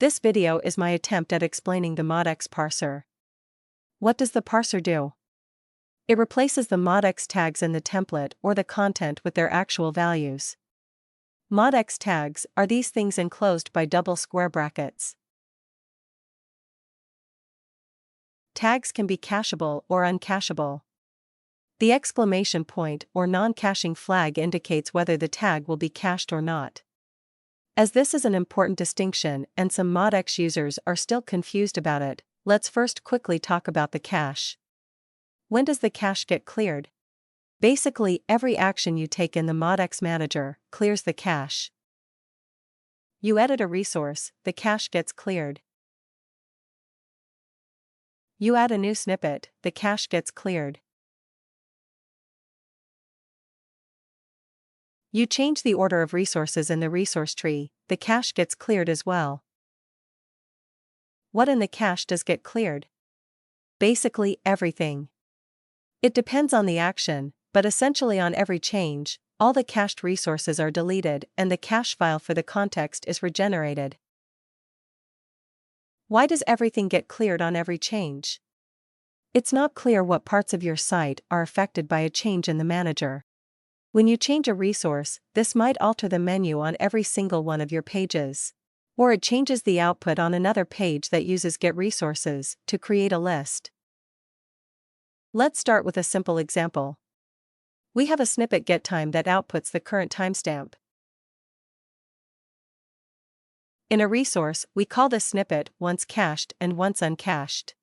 This video is my attempt at explaining the MODX Parser. What does the parser do? It replaces the MODX tags in the template or the content with their actual values. MODX tags are these things enclosed by double square brackets. Tags can be cacheable or uncacheable. The exclamation point or non-caching flag indicates whether the tag will be cached or not. As this is an important distinction and some MODX users are still confused about it, let's first quickly talk about the cache. When does the cache get cleared? Basically, every action you take in the MODX manager clears the cache. You edit a resource, the cache gets cleared. You add a new snippet, the cache gets cleared. You change the order of resources in the resource tree, the cache gets cleared as well. What in the cache does get cleared? Basically everything. It depends on the action, but essentially on every change, all the cached resources are deleted and the cache file for the context is regenerated. Why does everything get cleared on every change? It's not clear what parts of your site are affected by a change in the manager. When you change a resource, this might alter the menu on every single one of your pages. Or it changes the output on another page that uses getResources to create a list. Let's start with a simple example. We have a snippet getTime that outputs the current timestamp. In a resource, we call this snippet once cached and once uncached.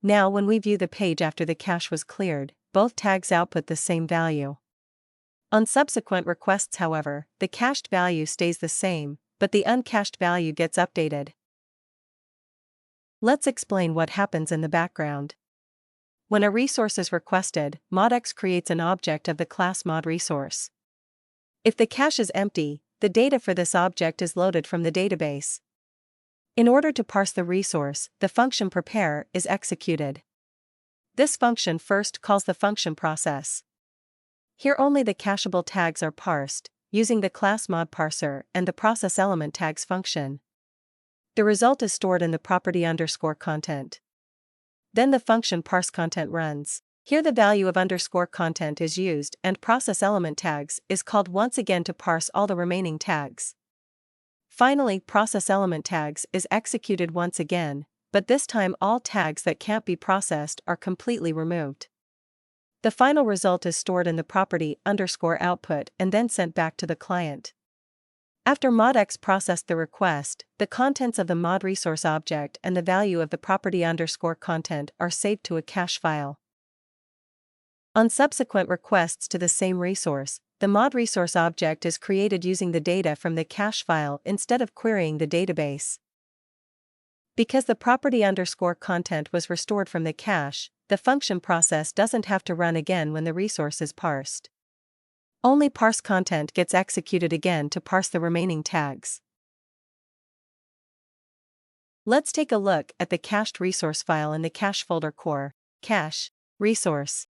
Now when we view the page after the cache was cleared, both tags output the same value. On subsequent requests, however, the cached value stays the same, but the uncached value gets updated. Let's explain what happens in the background. When a resource is requested, MODX creates an object of the class ModResource. If the cache is empty, the data for this object is loaded from the database. In order to parse the resource, the function prepare is executed. This function first calls the function process. Here only the cacheable tags are parsed, using the class ModParser and the process element tags function. The result is stored in the property _content. Then the function parseContent runs. Here the value of _content is used and process element tags is called once again to parse all the remaining tags. Finally, process element tags is executed once again, but this time all tags that can't be processed are completely removed. The final result is stored in the property _output and then sent back to the client. After MODX processed the request, the contents of the ModResource object and the value of the property _content are saved to a cache file. On subsequent requests to the same resource, the ModResource object is created using the data from the cache file instead of querying the database. Because the property _content was restored from the cache, the function process doesn't have to run again when the resource is parsed. Only parseContent gets executed again to parse the remaining tags. Let's take a look at the cached resource file in the cache folder core, cache, resource.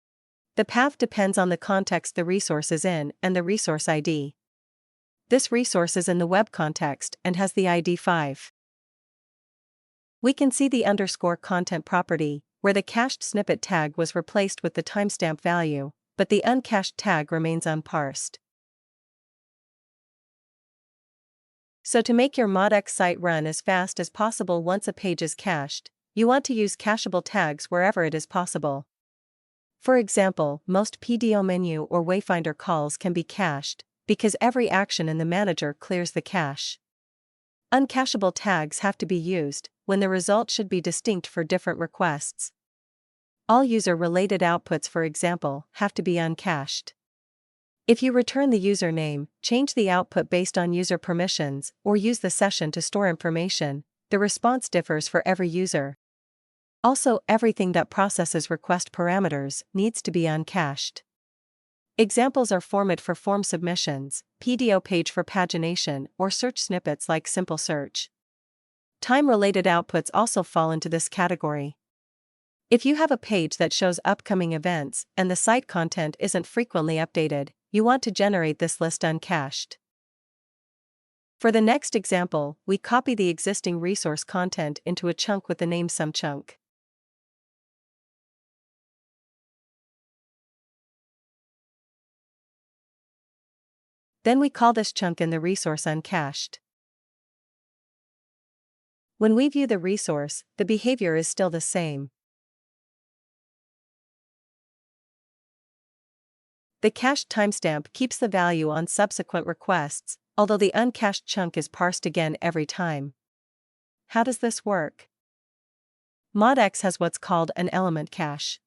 The path depends on the context the resource is in and the resource ID. This resource is in the web context and has the ID 5. We can see the _content property, where the cached snippet tag was replaced with the timestamp value, but the uncached tag remains unparsed. So to make your MODX site run as fast as possible once a page is cached, you want to use cacheable tags wherever it is possible. For example, most PDO menu or Wayfinder calls can be cached, because every action in the manager clears the cache. Uncacheable tags have to be used when the result should be distinct for different requests. All user-related outputs, for example, have to be uncached. If you return the username, change the output based on user permissions, or use the session to store information, the response differs for every user. Also, everything that processes request parameters needs to be uncached. Examples are format for form submissions, PDO page for pagination, or search snippets like simple search. Time-related outputs also fall into this category. If you have a page that shows upcoming events and the site content isn't frequently updated, you want to generate this list uncached. For the next example, we copy the existing resource content into a chunk with the name SumChunk. Then we call this chunk in the resource uncached. When we view the resource, the behavior is still the same. The cached timestamp keeps the value on subsequent requests, although the uncached chunk is parsed again every time. How does this work? MODX has what's called an elementCache.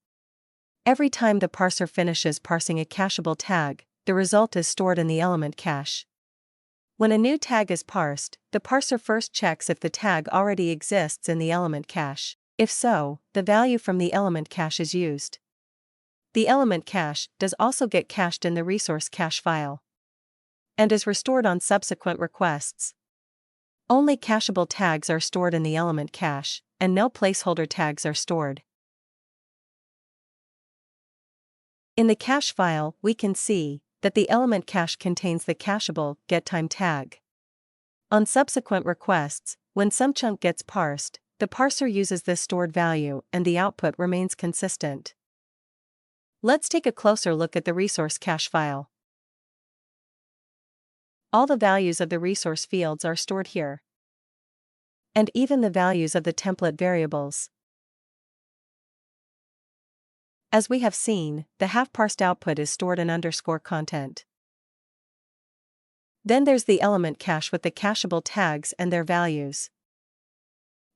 Every time the parser finishes parsing a cacheable tag, the result is stored in the elementCache. When a new tag is parsed, the parser first checks if the tag already exists in the elementCache. If so, the value from the elementCache is used. The elementCache does also get cached in the resource cache file and is restored on subsequent requests. Only cacheable tags are stored in the elementCache, and no placeholder tags are stored. In the cache file, we can see that the elementCache contains the cacheable getTime tag. On subsequent requests, when some chunk gets parsed, the parser uses this stored value and the output remains consistent. Let's take a closer look at the resource cache file. All the values of the resource fields are stored here, and even the values of the template variables. As we have seen, the half-parsed output is stored in underscore content. Then there's the elementCache with the cacheable tags and their values.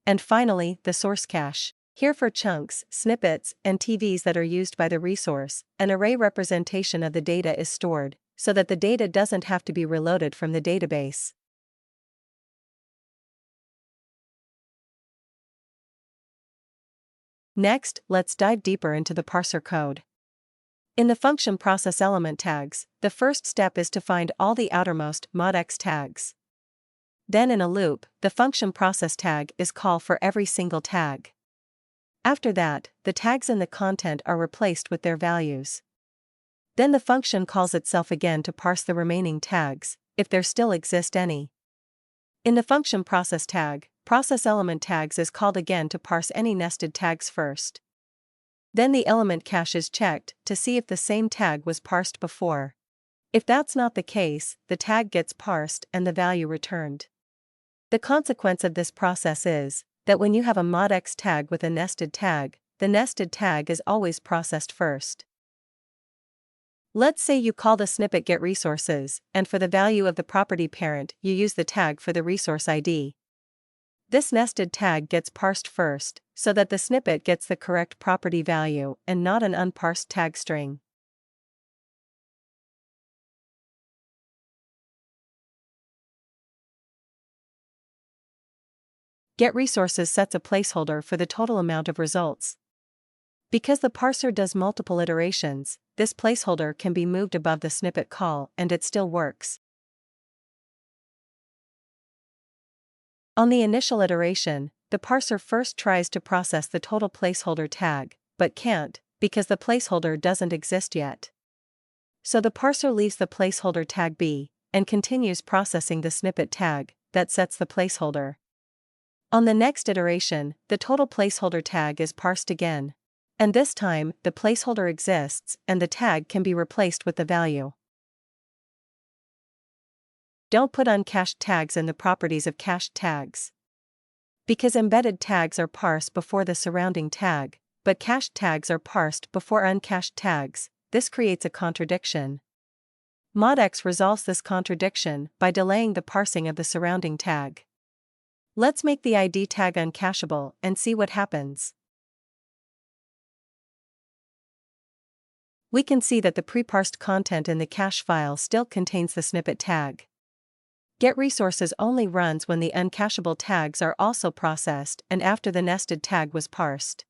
And finally, the source cache. Here for chunks, snippets, and TVs that are used by the resource, an array representation of the data is stored, so that the data doesn't have to be reloaded from the database. Next, let's dive deeper into the parser code. In the function process element tags, the first step is to find all the outermost MODX tags. Then in a loop, the function process tag is called for every single tag. After that, the tags in the content are replaced with their values. Then the function calls itself again to parse the remaining tags, if there still exist any. In the function process tag, process element tags is called again to parse any nested tags first. Then the elementCache is checked to see if the same tag was parsed before. If that's not the case, the tag gets parsed and the value returned. The consequence of this process is that when you have a MODX tag with a nested tag, the nested tag is always processed first. Let's say you call the snippet getResources, and for the value of the property parent, you use the tag for the resource ID. This nested tag gets parsed first, so that the snippet gets the correct property value and not an unparsed tag string. getResources sets a placeholder for the total amount of results. Because the parser does multiple iterations, this placeholder can be moved above the snippet call and it still works. On the initial iteration, the parser first tries to process the total placeholder tag, but can't, because the placeholder doesn't exist yet. So the parser leaves the placeholder tag be, and continues processing the snippet tag that sets the placeholder. On the next iteration, the total placeholder tag is parsed again. And this time, the placeholder exists and the tag can be replaced with the value. Don't put uncached tags in the properties of cached tags. Because embedded tags are parsed before the surrounding tag, but cached tags are parsed before uncached tags, this creates a contradiction. MODX resolves this contradiction by delaying the parsing of the surrounding tag. Let's make the ID tag uncacheable and see what happens. We can see that the pre-parsed content in the cache file still contains the snippet tag. getResources only runs when the uncacheable tags are also processed and after the nested tag was parsed.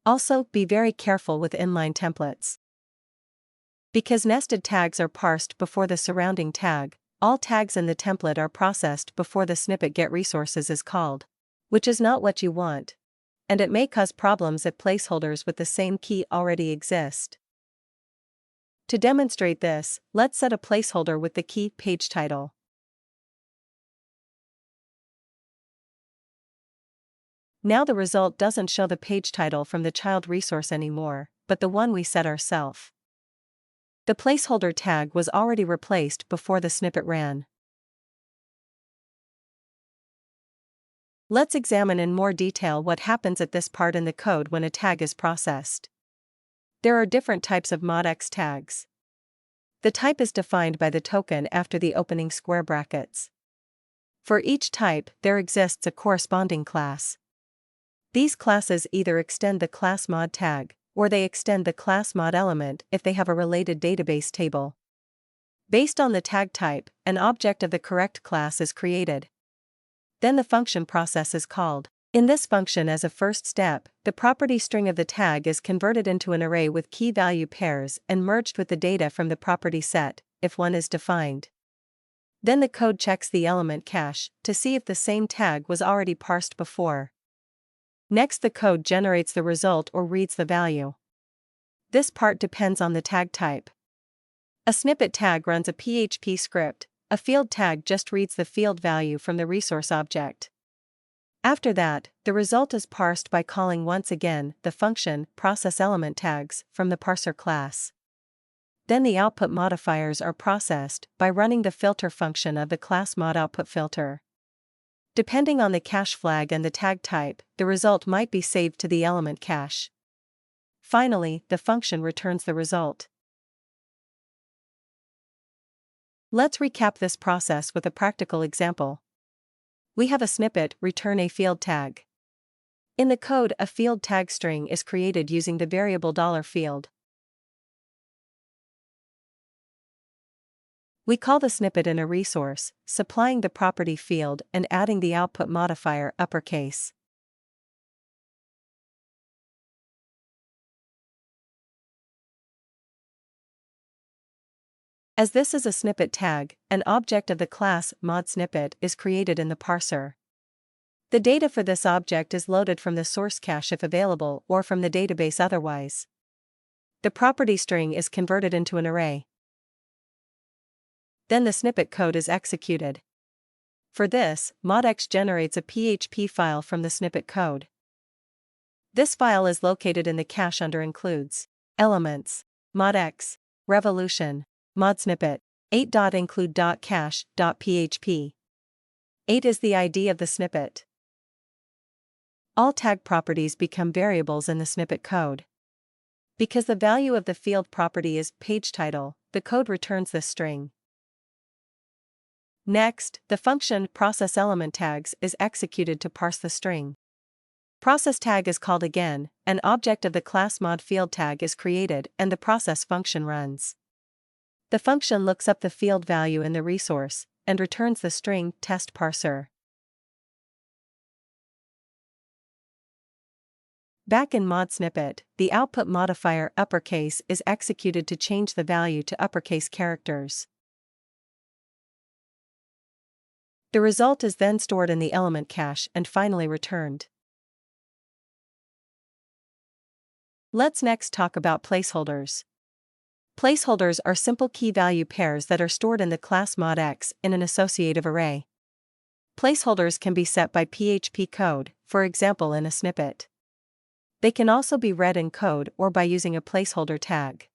Also, be very careful with inline templates. Because nested tags are parsed before the surrounding tag, all tags in the template are processed before the snippet getResources is called, which is not what you want. And it may cause problems if placeholders with the same key already exist. To demonstrate this, let's set a placeholder with the key page title. Now the result doesn't show the page title from the child resource anymore, but the one we set ourselves. The placeholder tag was already replaced before the snippet ran. Let's examine in more detail what happens at this part in the code when a tag is processed. There are different types of MODX tags. The type is defined by the token after the opening square brackets. For each type, there exists a corresponding class. These classes either extend the class mod tag, or they extend the class mod element if they have a related database table. Based on the tag type, an object of the correct class is created. Then the function process is called. In this function, as a first step, the property string of the tag is converted into an array with key value pairs and merged with the data from the property set, if one is defined. Then the code checks the elementCache to see if the same tag was already parsed before. Next, the code generates the result or reads the value. This part depends on the tag type. A snippet tag runs a PHP script, a field tag just reads the field value from the resource object. After that, the result is parsed by calling once again the function processElementTags from the parser class. Then the output modifiers are processed by running the filter function of the class modOutputFilter. Depending on the cache flag and the tag type, the result might be saved to the elementCache. Finally, the function returns the result. Let's recap this process with a practical example. We have a snippet, return a field tag. In the code, a field tag string is created using the variable $field. We call the snippet in a resource, supplying the property field and adding the output modifier uppercase. As this is a snippet tag, an object of the class ModSnippet is created in the parser. The data for this object is loaded from the source cache if available or from the database otherwise. The property string is converted into an array. Then the snippet code is executed. For this, MODX generates a PHP file from the snippet code. This file is located in the cache under includes, elements, MODX, revolution, ModSnippet, 8.include.cache.php. 8 is the ID of the snippet. All tag properties become variables in the snippet code. Because the value of the field property is page title, the code returns this string. Next, the function processElementTags is executed to parse the string. Process tag is called again, an object of the class modField tag is created and the process function runs. The function looks up the field value in the resource and returns the string test parser. Back in ModSnippet, the output modifier uppercase is executed to change the value to uppercase characters. The result is then stored in the elementCache and finally returned. Let's next talk about placeholders. Placeholders are simple key-value pairs that are stored in the class MODX in an associative array. Placeholders can be set by PHP code, for example in a snippet. They can also be read in code or by using a placeholder tag.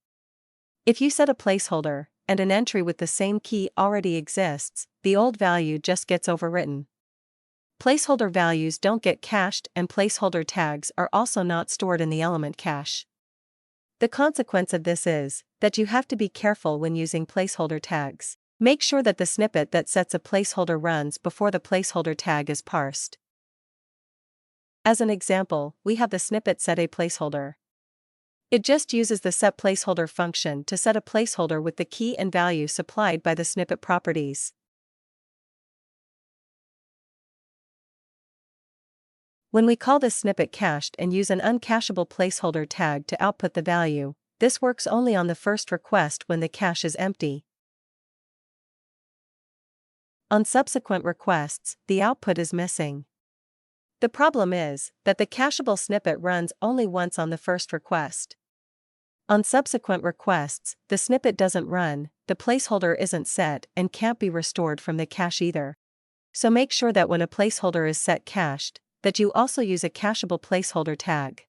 If you set a placeholder, and an entry with the same key already exists, the old value just gets overwritten. Placeholder values don't get cached and placeholder tags are also not stored in the elementCache. The consequence of this is that you have to be careful when using placeholder tags. Make sure that the snippet that sets a placeholder runs before the placeholder tag is parsed. As an example, we have the snippet set a placeholder. It just uses the setPlaceholder function to set a placeholder with the key and value supplied by the snippet properties. When we call this snippet cached and use an uncacheable placeholder tag to output the value, this works only on the first request when the cache is empty. On subsequent requests, the output is missing. The problem is that the cacheable snippet runs only once on the first request. On subsequent requests, the snippet doesn't run, the placeholder isn't set, and can't be restored from the cache either. So make sure that when a placeholder is set cached, that you also use a cacheable placeholder tag.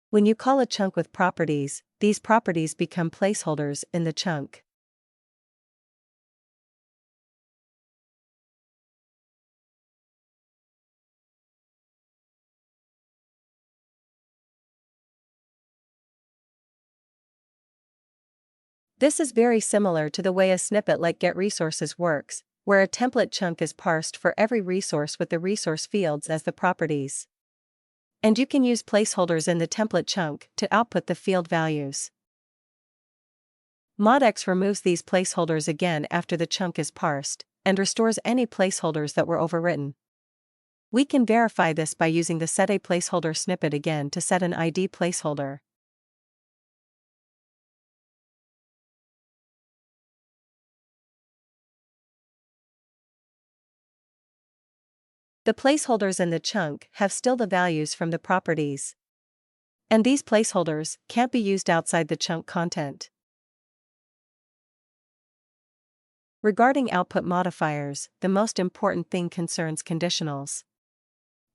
When you call a chunk with properties, these properties become placeholders in the chunk. This is very similar to the way a snippet like getResources works, where a template chunk is parsed for every resource with the resource fields as the properties. And you can use placeholders in the template chunk to output the field values. MODX removes these placeholders again after the chunk is parsed, and restores any placeholders that were overwritten. We can verify this by using the setAPlaceholder snippet again to set an ID placeholder. The placeholders in the chunk have still the values from the properties. And these placeholders can't be used outside the chunk content. Regarding output modifiers, the most important thing concerns conditionals.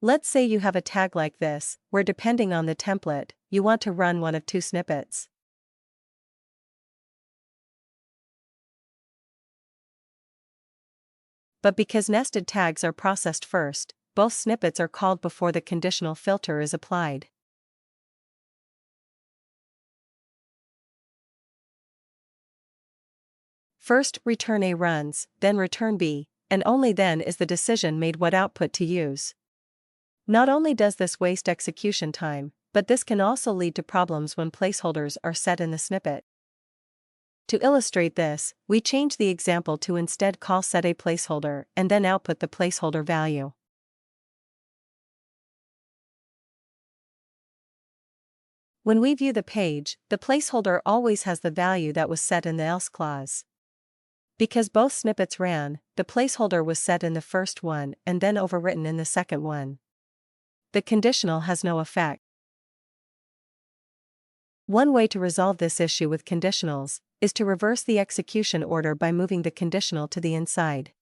Let's say you have a tag like this, where depending on the template, you want to run one of two snippets. But because nested tags are processed first, both snippets are called before the conditional filter is applied. First, return A runs, then return B, and only then is the decision made what output to use. Not only does this waste execution time, but this can also lead to problems when placeholders are set in the snippet. To illustrate this, we change the example to instead call setAPlaceholder and then output the placeholder value. When we view the page, the placeholder always has the value that was set in the else clause. Because both snippets ran, the placeholder was set in the first one and then overwritten in the second one. The conditional has no effect. One way to resolve this issue with conditionals is to reverse the execution order by moving the conditional to the inside.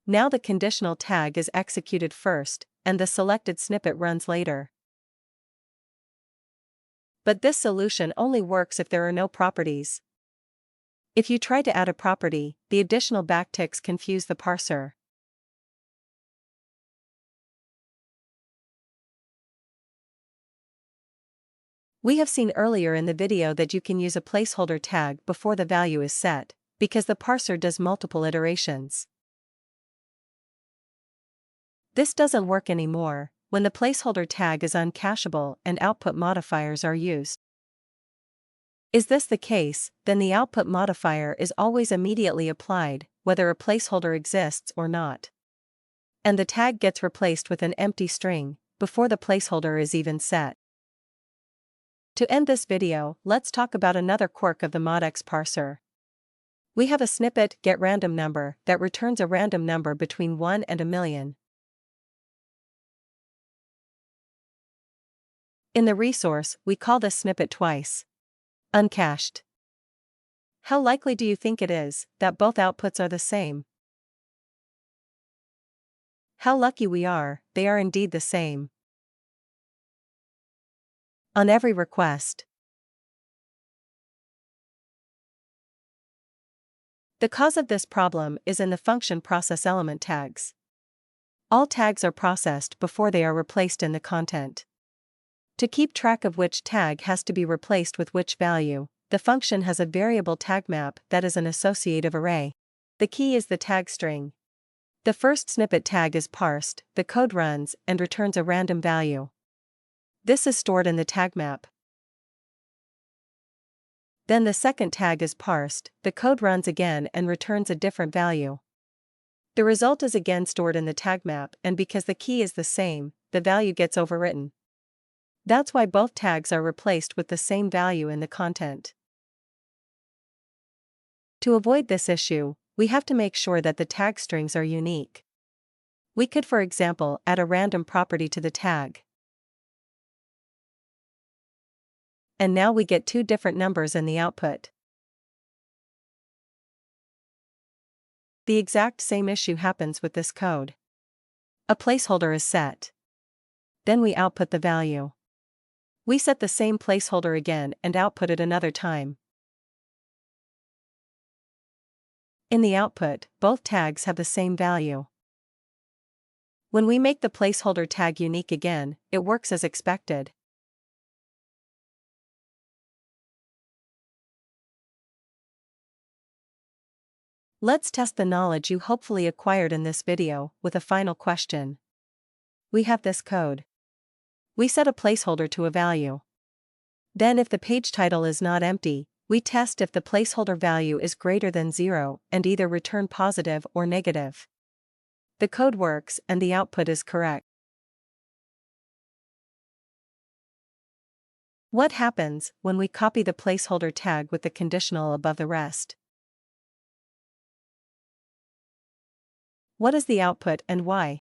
Now the conditional tag is executed first, and the selected snippet runs later. But this solution only works if there are no properties. If you try to add a property, the additional backticks confuse the parser. We have seen earlier in the video that you can use a placeholder tag before the value is set, because the parser does multiple iterations. This doesn't work anymore when the placeholder tag is uncacheable and output modifiers are used. Is this the case, then the output modifier is always immediately applied, whether a placeholder exists or not. And the tag gets replaced with an empty string before the placeholder is even set. To end this video, let's talk about another quirk of the MODX parser. We have a snippet getRandomNumber that returns a random number between 1 and 1,000,000. In the resource, we call this snippet twice. Uncached. How likely do you think it is that both outputs are the same? How lucky we are, they are indeed the same. On every request. The cause of this problem is in the function process element tags. All tags are processed before they are replaced in the content. To keep track of which tag has to be replaced with which value, the function has a variable tagMap that is an associative array. The key is the tag string. The first snippet tag is parsed, the code runs and returns a random value. This is stored in the tagMap. Then the second tag is parsed, the code runs again and returns a different value. The result is again stored in the tagMap, and because the key is the same, the value gets overwritten. That's why both tags are replaced with the same value in the content. To avoid this issue, we have to make sure that the tag strings are unique. We could, for example, add a random property to the tag. And now we get two different numbers in the output. The exact same issue happens with this code. A placeholder is set. Then we output the value. We set the same placeholder again and output it another time. In the output, both tags have the same value. When we make the placeholder tag unique again, it works as expected. Let's test the knowledge you hopefully acquired in this video with a final question. We have this code. We set a placeholder to a value. Then if the page title is not empty, we test if the placeholder value is greater than 0 and either return positive or negative. The code works and the output is correct. What happens when we copy the placeholder tag with the conditional above the rest? What is the output and why?